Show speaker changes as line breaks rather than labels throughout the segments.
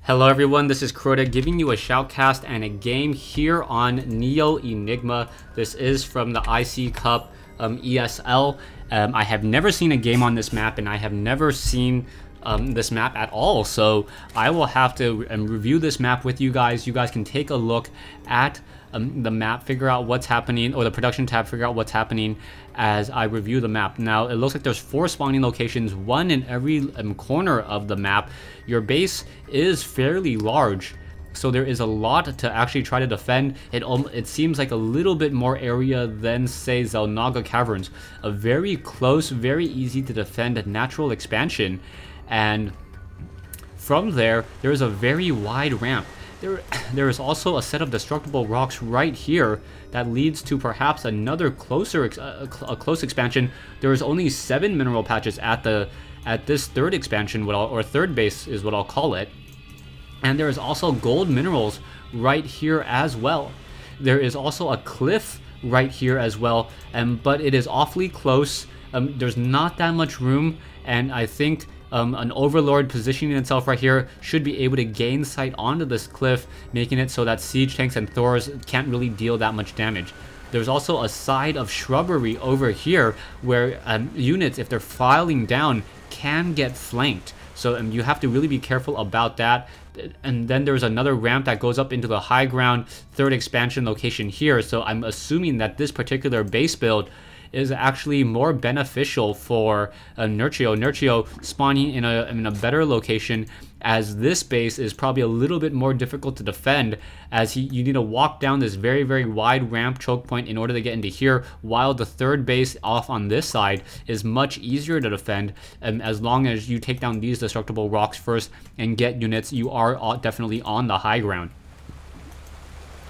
Hello everyone, this is Crota giving you a shoutcast and a game here on Neo Enigma. This is from the IC Cup ESL. I have never seen a game on this map, and I have never seen this map at all. So I will have to review this map with you guys. You guys can take a look at the map, figure out what's happening, or the production tab, figure out what's happening as I review the map. Now, it looks like there's 4 spawning locations, 1 in every corner of the map. Your base is fairly large, so there is a lot to actually try to defend. It seems like a little bit more area than, say, Zelnaga Caverns. A very close, very easy to defend natural expansion. And from there is a very wide ramp. There is also a set of destructible rocks right here that leads to perhaps another close expansion. There is only 7 mineral patches at this third expansion, or third base is what I'll call it. And there is also gold minerals right here as well. There is also a cliff right here as well, but it is awfully close. There's not that much room, and I think an overlord positioning itself right here should be able to gain sight onto this cliff, making it so that siege tanks and Thors can't really deal that much damage. There's also a side of shrubbery over here where units, if they're filing down, can get flanked. So you have to really be careful about that. And then there's another ramp that goes up into the high ground third expansion location here. So I'm assuming that this particular base build is actually more beneficial for Nerchio. Nerchio spawning in a better location, as this base is probably a little bit more difficult to defend, as you need to walk down this very, very wide ramp choke point in order to get into here, while the third base off on this side is much easier to defend. As long as you take down these destructible rocks first and get units, you are definitely on the high ground.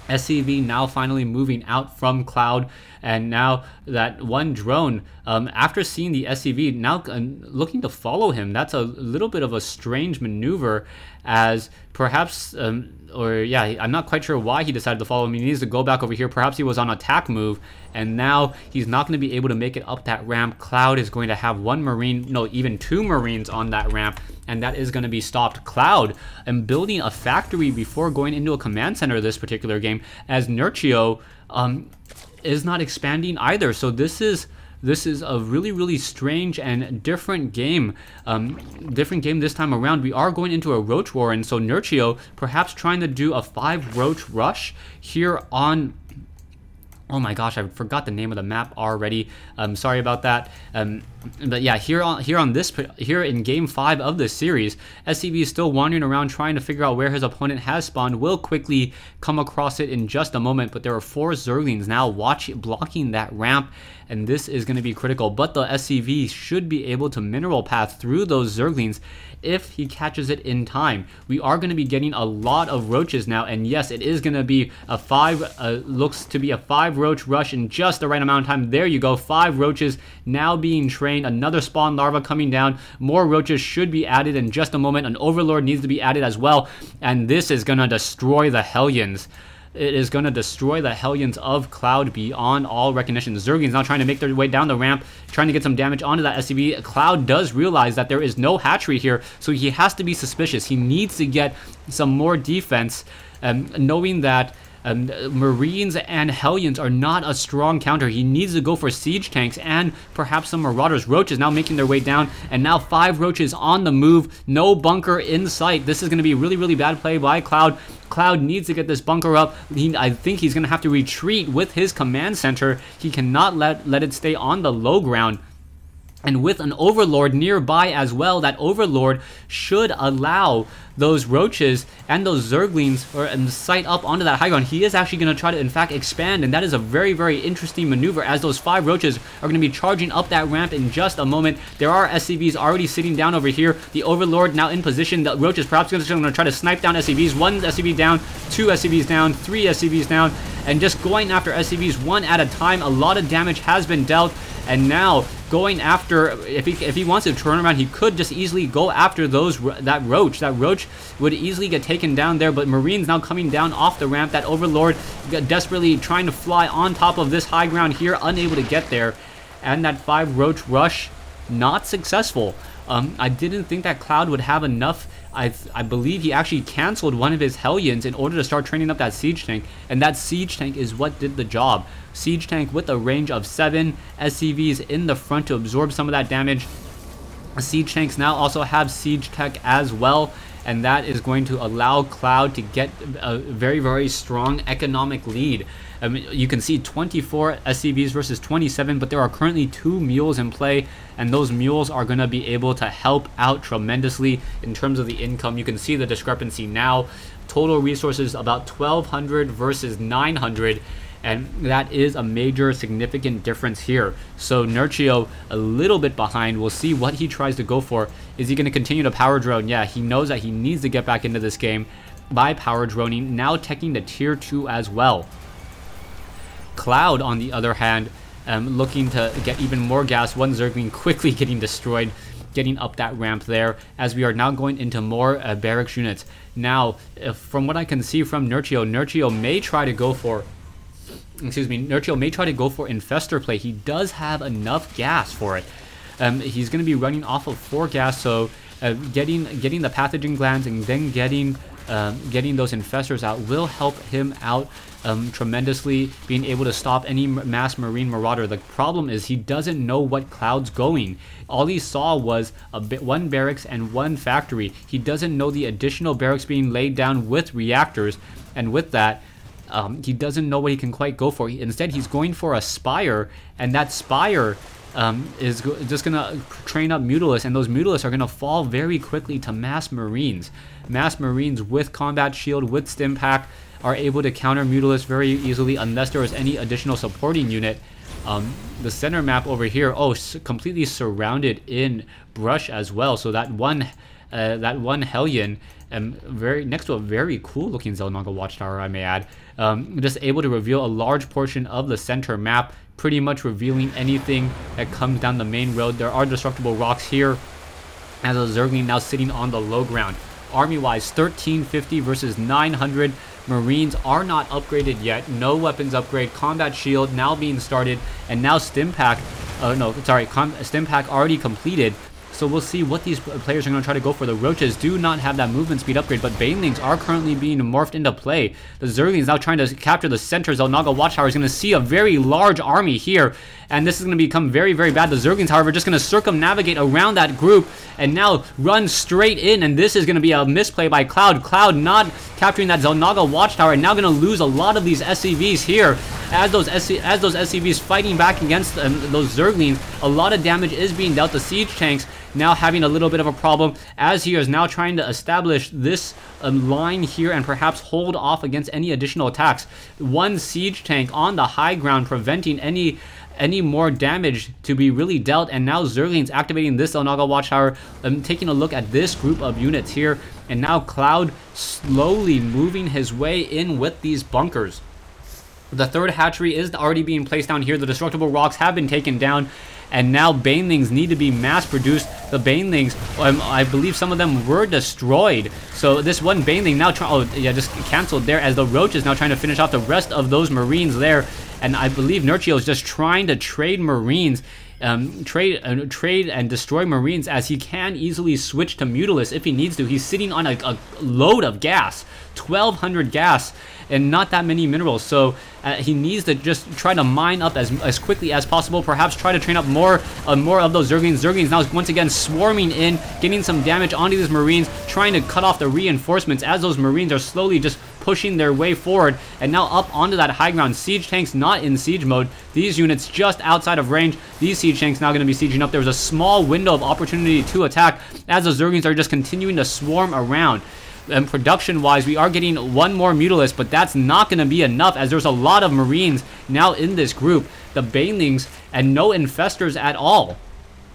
SCV now finally moving out from Cloud, and now that one drone, after seeing the SCV, now looking to follow him. That's a little bit of a strange maneuver, as perhaps, I'm not quite sure why he decided to follow him. He needs to go back over here. Perhaps he was on attack move, and now he's not going to be able to make it up that ramp. Cloud is going to have 1 Marine, no, even 2 Marines on that ramp, and that is going to be stopped. Cloud building a factory before going into a command center this particular game, as Nerchio is not expanding either. So this is a really, really strange and different game. This time around. We are going into a roach war, and so Nerchio perhaps trying to do a 5 roach rush here on... Oh my gosh, I forgot the name of the map already. Sorry about that. But yeah, here in game 5 of this series, SCV is still wandering around trying to figure out where his opponent has spawned. We'll quickly come across it in just a moment, but there are 4 Zerglings now blocking that ramp, and this is going to be critical. But the SCV should be able to mineral path through those Zerglings if he catches it in time. We are going to be getting a lot of roaches now, and yes, it is going to be a 5, looks to be a 5 roach rush in just the right amount of time. There you go, 5 roaches now being trained. Another spawn larva coming down. More roaches should be added in just a moment. An overlord needs to be added as well, and this is going to destroy the Hellions. It is going to destroy the Hellions of Cloud beyond all recognition. Zerglings now trying to make their way down the ramp, trying to get some damage onto that SCV. Cloud does realize that there is no hatchery here, so he has to be suspicious. He needs to get some more defense, knowing that Marines and Hellions are not a strong counter. He needs to go for siege tanks and perhaps some Marauders. Roaches now making their way down, and now 5 roaches on the move. No bunker in sight. This is going to be really, really bad play by Cloud. Cloud needs to get this bunker up. I think he's going to have to retreat with his command center. He cannot let it stay on the low ground. And with an overlord nearby as well, that overlord should allow those roaches and those Zerglings sight up onto that high ground. He is actually going to try to, in fact, expand, and that is a very, very interesting maneuver, as those 5 roaches are going to be charging up that ramp in just a moment. There are SCVs already sitting down over here. The overlord now in position. The roaches perhaps going to try to snipe down SCVs. 1 SCV down, 2 SCVs down, 3 SCVs down, and just going after SCVs one at a time. A lot of damage has been dealt, and now going after, if he wants to turn around, he could just easily go after that roach. That roach would easily get taken down there, but Marines now coming down off the ramp. That overlord desperately trying to fly on top of this high ground here, unable to get there, and that 5 roach rush not successful. I didn't think that Cloud would have enough I believe he actually canceled one of his Hellions in order to start training up that siege tank, and that siege tank is what did the job. Siege tank with a range of 7 SCVs in the front to absorb some of that damage. Siege tanks now also have siege tech as well, and that is going to allow Cloud to get a very, very strong economic lead. You can see 24 SCVs versus 27, but there are currently 2 mules in play, and those mules are going to be able to help out tremendously in terms of the income. You can see the discrepancy now. Total resources about 1,200 versus 900, and that is a major significant difference here. So Nerchio a little bit behind. We'll see what he tries to go for. Is he going to continue to power drone? Yeah, he knows that he needs to get back into this game by power droning, now teching the tier 2 as well. Cloud, on the other hand, looking to get even more gas. One Zergling quickly getting destroyed, getting up that ramp there, as we are now going into more barracks units. Now, from what I can see from Nerchio may try to go for Nerchio may try to go for infestor play. He does have enough gas for it. He's going to be running off of 4 gas, so getting the pathogen glands and then getting those infestors out will help him out tremendously, being able to stop any mass marine marauder. The problem is he doesn't know what Cloud's going. All he saw was one barracks and 1 factory. He doesn't know the additional barracks being laid down with reactors, and with that, he doesn't know what he can quite go for. Instead, he's going for a Spire, and that Spire is just going to train up Mutalists, and those Mutalists are going to fall very quickly to Mass Marines. Mass Marines with Combat Shield, with Stim Pack, are able to counter Mutalists very easily unless there is any additional supporting unit. The center map over here, completely surrounded in brush as well. So that one Hellion, very next to a very cool looking Xel'Naga Watchtower, I may add, just able to reveal a large portion of the center map, pretty much revealing anything that comes down the main road. There are destructible rocks here, as a Zergling now sitting on the low ground. Army-wise, 1350 versus 900. Marines are not upgraded yet. No weapons upgrade. Combat Shield now being started, and now Stim Pack. Stim Pack already completed. So we'll see what these players are going to try to go for. The Roaches do not have that movement speed upgrade, but Banelings are currently being morphed into play. The Zerglings now trying to capture the center. Xel'Naga Watchtower is going to see a very large army here, and this is going to become very, very bad. The Zerglings, however, just going to circumnavigate around that group and now run straight in, and this is going to be a misplay by Cloud. Cloud not capturing that Xel'Naga Watchtower, and now going to lose a lot of these SCVs here. As those SCVs fighting back against those Zerglings, a lot of damage is being dealt to siege tanks, now having a little bit of a problem, as he is now trying to establish this line here and perhaps hold off against any additional attacks. One siege tank on the high ground preventing any more damage to be really dealt, and now Zerglings activating this Xel'Naga Watchtower, taking a look at this group of units here, and now Cloud slowly moving his way in with these bunkers. The third hatchery is already being placed down here. The destructible rocks have been taken down, and now Banelings need to be mass produced. The Banelings, I believe some of them were destroyed. So this one Baneling now just canceled there, as the Roach is now trying to finish off the rest of those Marines there. And I believe Nerchio is just trying to trade Marines, trade and destroy Marines, as he can easily switch to Mutalists if he needs to. He's sitting on a load of gas, 1,200 gas, and not that many minerals, so he needs to just try to mine up as quickly as possible, perhaps try to train up more of those Zerglings. Zerglings now once again swarming in, getting some damage onto these Marines, trying to cut off the reinforcements as those Marines are slowly just pushing their way forward, and now up onto that high ground. Siege tanks not in siege mode, these units just outside of range. These siege tanks now going to be sieging up. There's a small window of opportunity to attack as the Zerglings are just continuing to swarm around. And production-wise, we are getting one more Mutalist, but that's not going to be enough, as there's a lot of Marines now in this group. The Banelings, and no Infestors at all.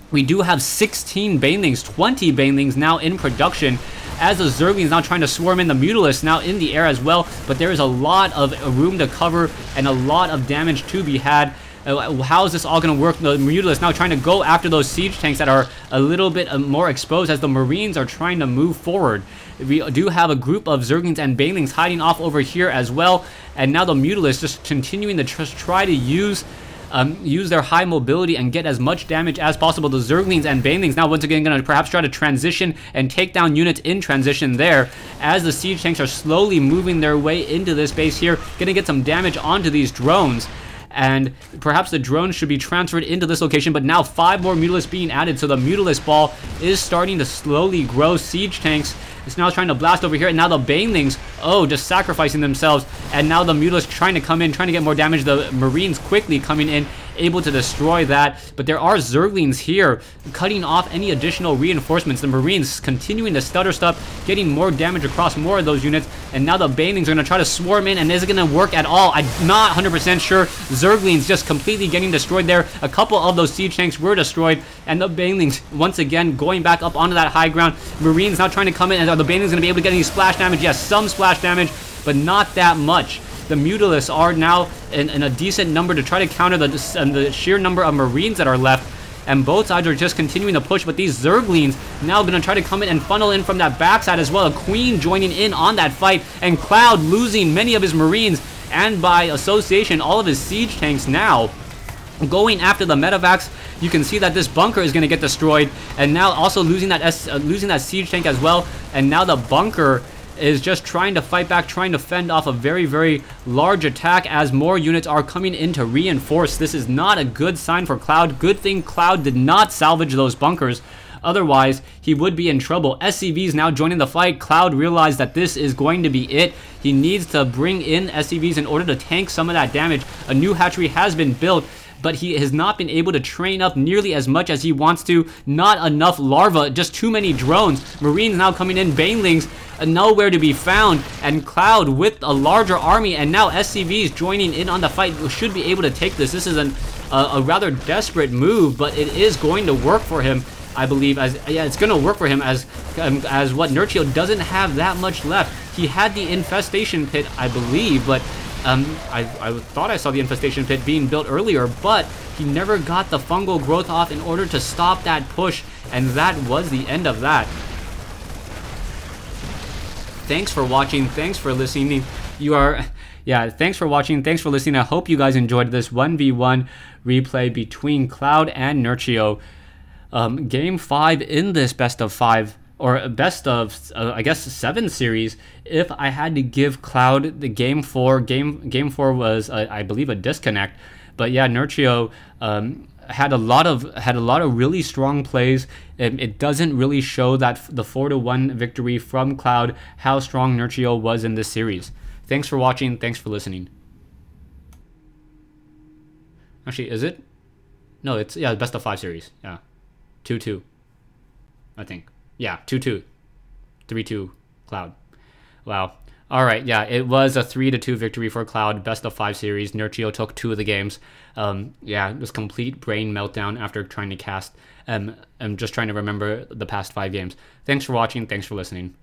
We do have 16 Banelings, 20 Banelings now in production, as the Zerglings now trying to swarm in. The Mutalists now in the air as well, but there is a lot of room to cover and a lot of damage to be had. How is this all going to work? The Mutalists now trying to go after those siege tanks that are a little bit more exposed, as the Marines are trying to move forward. We do have a group of Zerglings and Banelings hiding off over here as well, and now the Mutalists just continuing to try to use use their high mobility and get as much damage as possible. The Zerglings and Banelings now once again going to perhaps try to transition and take down units in transition there, as the siege tanks are slowly moving their way into this base here, going to get some damage onto these drones. And perhaps the drones should be transferred into this location, but now 5 more Mutalisk being added, so the Mutalisk ball is starting to slowly grow. Siege tanks is now trying to blast over here, and now the Banelings, just sacrificing themselves, and now the Mutalisk trying to come in, trying to get more damage. The Marines quickly coming in, able to destroy that, but there are Zerglings here cutting off any additional reinforcements. The Marines continuing to stutter stuff, getting more damage across more of those units, and now the Banelings are going to try to swarm in, and is it going to work at all? I'm not 100% sure. Zerglings just completely getting destroyed there. A couple of those siege tanks were destroyed, and the Banelings once again going back up onto that high ground. Marines now trying to come in, and are the Banelings going to be able to get any splash damage? Yes, some splash damage, but not that much. The Mutalisks are now in a decent number to try to counter the sheer number of Marines that are left, and both sides are just continuing to push, but these Zerglings now going to try to come in and funnel in from that backside as well. A Queen joining in on that fight, and Cloud losing many of his Marines, and by association all of his siege tanks now going after the medevacs. You can see that this bunker is going to get destroyed, and now also losing that siege tank as well, and now the bunker is just trying to fight back, trying to fend off a very, very large attack as more units are coming in to reinforce. This is not a good sign for Cloud. Good thing Cloud did not salvage those bunkers. Otherwise, he would be in trouble. SCVs now joining the fight. Cloud realized that this is going to be it. He needs to bring in SCVs in order to tank some of that damage. A new hatchery has been built, but he has not been able to train up nearly as much as he wants to. Not enough larvae, just too many drones. Marines now coming in, Banelings nowhere to be found, and Cloud with a larger army, and now SCVs joining in on the fight should be able to take this. This is a rather desperate move, but it is going to work for him, I believe. It's going to work for him as what Nerchio doesn't have that much left. He had the infestation pit, I believe, but I thought I saw the infestation pit being built earlier, but he never got the fungal growth off in order to stop that push, and that was the end of that. Thanks for watching. Thanks for listening. Thanks for watching. Thanks for listening. I hope you guys enjoyed this 1v1 replay between Cloud and Nerchio. Game 5 in this best of 5, or best of, I guess, 7 series. If I had to give Cloud the game 4 was, I believe, a disconnect. But yeah, Nerchio had a lot of really strong plays. It doesn't really show that the 4-1 victory from Cloud, how strong Nerchio was in this series. Thanks for watching. Thanks for listening. Actually, is it? No, it's, yeah, best of 5 series. Yeah, 2-2, I think. Yeah, 2-2, 3-2 Cloud. Wow. All right, yeah, it was a 3-2 victory for Cloud, best of 5 series. Nerchio took 2 of the games. Yeah, it was complete brain meltdown after trying to cast. I'm just trying to remember the past 5 games. Thanks for watching. Thanks for listening.